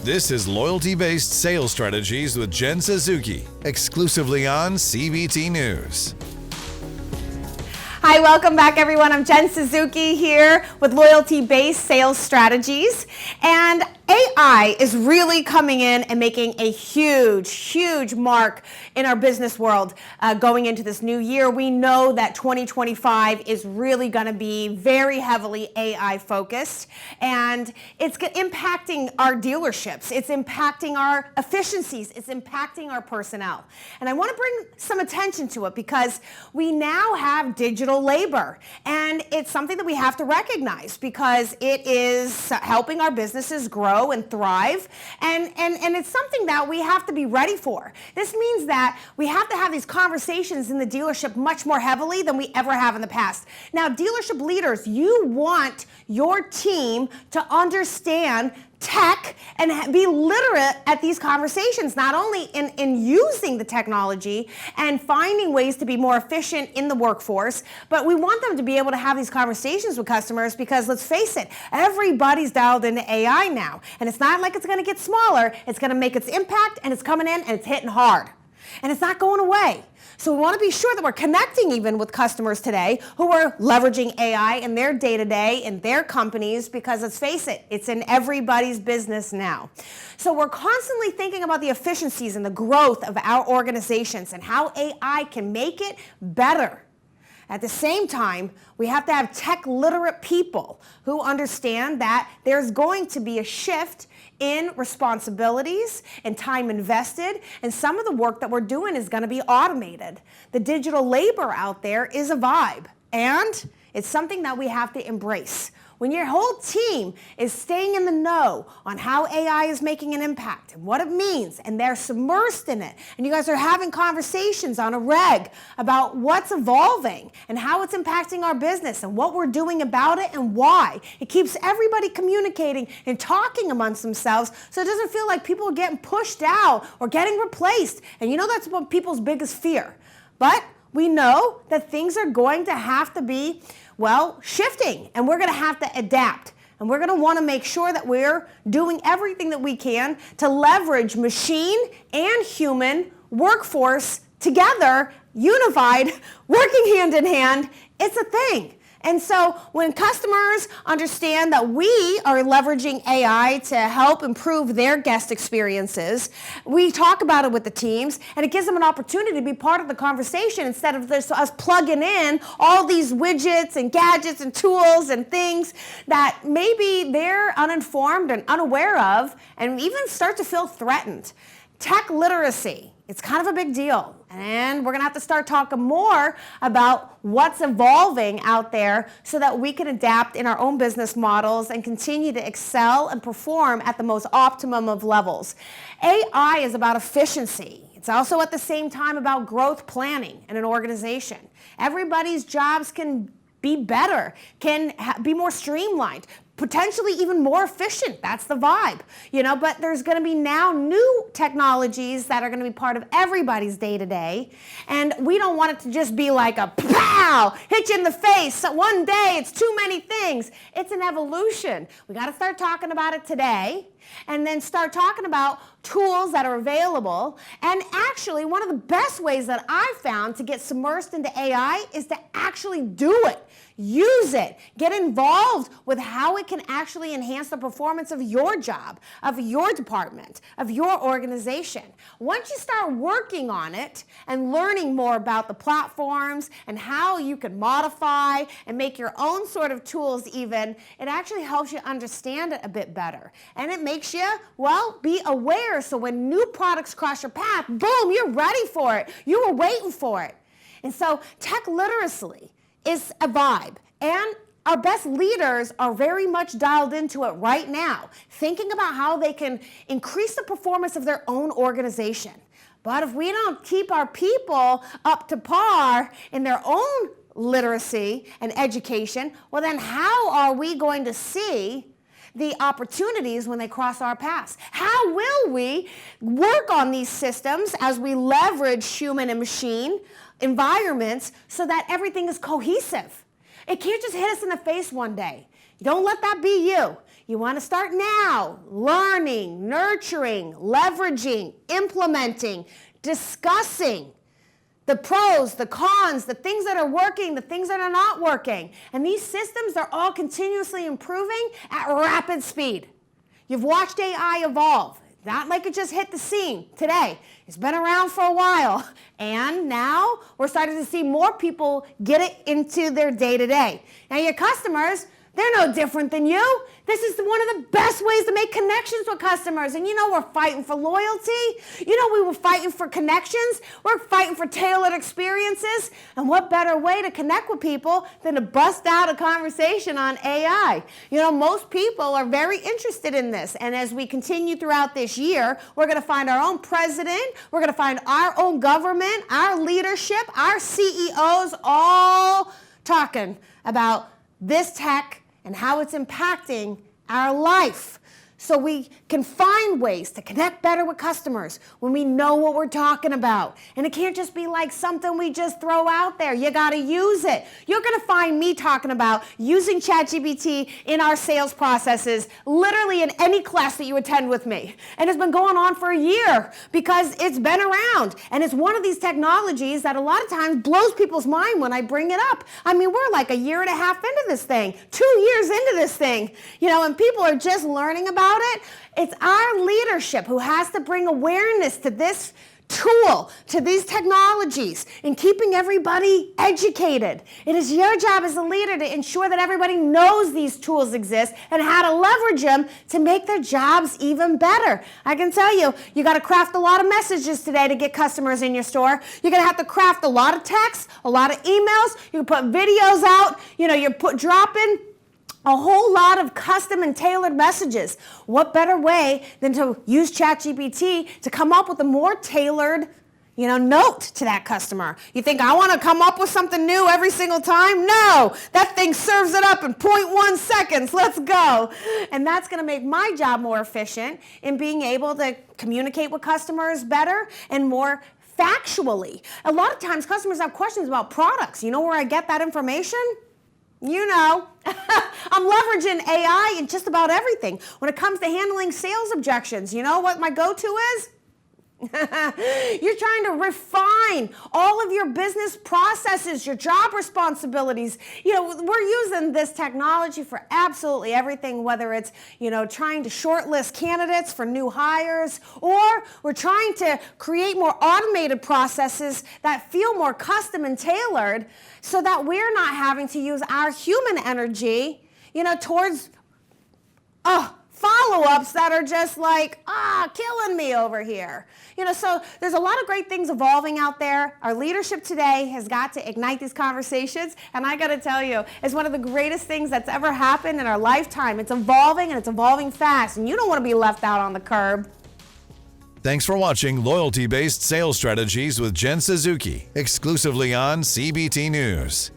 This is Loyalty-Based Sales Strategies with Jen Suzuki, exclusively on CBT News. Hi, welcome back everyone. I'm Jen Suzuki here with Loyalty-Based Sales Strategies. And AI is really coming in and making a huge mark in our business world going into this new year. We know that 2025 is really going to be very heavily AI focused, and it's impacting our dealerships. It's impacting our efficiencies. It's impacting our personnel. And I want to bring some attention to it because we now have digital labor, and it's something that we have to recognize because it is helping our businesses grow and thrive, and it's something that we have to be ready for. This means that we have to have these conversations in the dealership much more heavily than we ever have in the past. Now, dealership leaders, you want your team to understand tech and be literate at these conversations, not only in using the technology and finding ways to be more efficient in the workforce, but we want them to be able to have these conversations with customers because let's face it, everybody's dialed into AI now. And it's not like it's going to get smaller, it's going to make its impact, and it's coming in and it's hitting hard. And it's not going away. So we want to be sure that we're connecting even with customers today who are leveraging AI in their day-to-day in their companies because let's face it, it's in everybody's business now. So we're constantly thinking about the efficiencies and the growth of our organizations and how AI can make it better. At the same time, we have to have tech-literate people who understand that there's going to be a shift in responsibilities and time invested, and some of the work that we're doing is going to be automated. The digital labor out there is a vibe, and it's something that we have to embrace. When your whole team is staying in the know on how AI is making an impact and what it means, and they're submersed in it, and you guys are having conversations on a reg about what's evolving and how it's impacting our business and what we're doing about it and why. It keeps everybody communicating and talking amongst themselves so it doesn't feel like people are getting pushed out or getting replaced. And you know that's what people's biggest fear. But we know that things are going to have to be shifting, and we're going to have to adapt. And we're going to want to make sure that we're doing everything that we can to leverage machine and human workforce together, unified, working hand in hand. It's a thing. And so when customers understand that we are leveraging AI to help improve their guest experiences, we talk about it with the teams, and it gives them an opportunity to be part of the conversation instead of just us plugging in all these widgets and gadgets and tools and things that maybe they're uninformed and unaware of and even start to feel threatened. Tech literacy, it's kind of a big deal. And we're going to have to start talking more about what's evolving out there so that we can adapt in our own business models and continue to excel and perform at the most optimum of levels. AI is about efficiency. It's also at the same time about growth planning in an organization. Everybody's jobs can be better, can be more streamlined, potentially even more efficient. That's the vibe, but there's going to be now new technologies that are going to be part of everybody's day-to-day, and we don't want it to just be like a pow, hit you in the face. So one day it's too many things. It's an evolution. We got to start talking about it today and then start talking about tools that are available. And actually, one of the best ways that I've found to get submersed into AI is to actually do it. Use it. Get involved with how it can actually enhance the performance of your job, of your department, of your organization. Once you start working on it and learning more about the platforms and how you can modify and make your own sort of tools even, it actually helps you understand it a bit better. And it makes you, be aware so when new products cross your path, boom, you're ready for it. You were waiting for it. And so tech literacy is a vibe, and our best leaders are very much dialed into it right now, thinking about how they can increase the performance of their own organization. But if we don't keep our people up to par in their own literacy and education, then how are we going to see the opportunities when they cross our paths? How will we work on these systems as we leverage human and machine environments so that everything is cohesive? It can't just hit us in the face one day. Don't let that be you. You want to start now, learning, nurturing, leveraging, implementing, discussing the pros, the cons, the things that are working, the things that are not working. And these systems are all continuously improving at rapid speed. You've watched AI evolve. Not like it just hit the scene today. It's been around for a while. And now we're starting to see more people get it into their day-to-day. Now your customers, they're no different than you. This is one of the best ways to make connections with customers. And you know we're fighting for loyalty. You know we were fighting for connections. We're fighting for tailored experiences. And what better way to connect with people than to bust out a conversation on AI? You know, most people are very interested in this. And as we continue throughout this year, we're going to find our own president. We're going to find our own government, our leadership, our CEOs all talking about this tech and how it's impacting our life. So we can find ways to connect better with customers when we know what we're talking about. And it can't just be like something we just throw out there. You got to use it. You're going to find me talking about using ChatGPT in our sales processes, literally in any class that you attend with me. And it's been going on for a year because it's been around. And it's one of these technologies that a lot of times blows people's mind when I bring it up. I mean, we're like a year and a half into this thing, 2 years into this thing, you know, and people are just learning about it. It's our leadership who has to bring awareness to this tool, to these technologies, and keeping everybody educated. It is your job as a leader to ensure that everybody knows these tools exist and how to leverage them to make their jobs even better. I can tell you, you got to craft a lot of messages today to get customers in your store. You're going to have to craft a lot of texts, a lot of emails. You can put videos out. You know, dropping a whole lot of custom and tailored messages. What better way than to use ChatGPT to come up with a more tailored, you know, note to that customer? You think I want to come up with something new every single time? No, that thing serves it up in 0.1 seconds. Let's go. And that's going to make my job more efficient in being able to communicate with customers better and more factually. A lot of times customers have questions about products. You know where I get that information? You know, I'm leveraging AI in just about everything. When it comes to handling sales objections, you know what my go-to is? You're trying to refine all of your business processes, your job responsibilities. You know, we're using this technology for absolutely everything, whether it's, you know, trying to shortlist candidates for new hires, or we're trying to create more automated processes that feel more custom and tailored so that we're not having to use our human energy, you know, towards, follow-ups that are just like, killing me over here. You know, so there's a lot of great things evolving out there. Our leadership today has got to ignite these conversations, and I got to tell you, it's one of the greatest things that's ever happened in our lifetime. It's evolving, and it's evolving fast, and you don't want to be left out on the curb. Thanks for watching Loyalty-Based Sales Strategies with Jen Suzuki, exclusively on CBT News.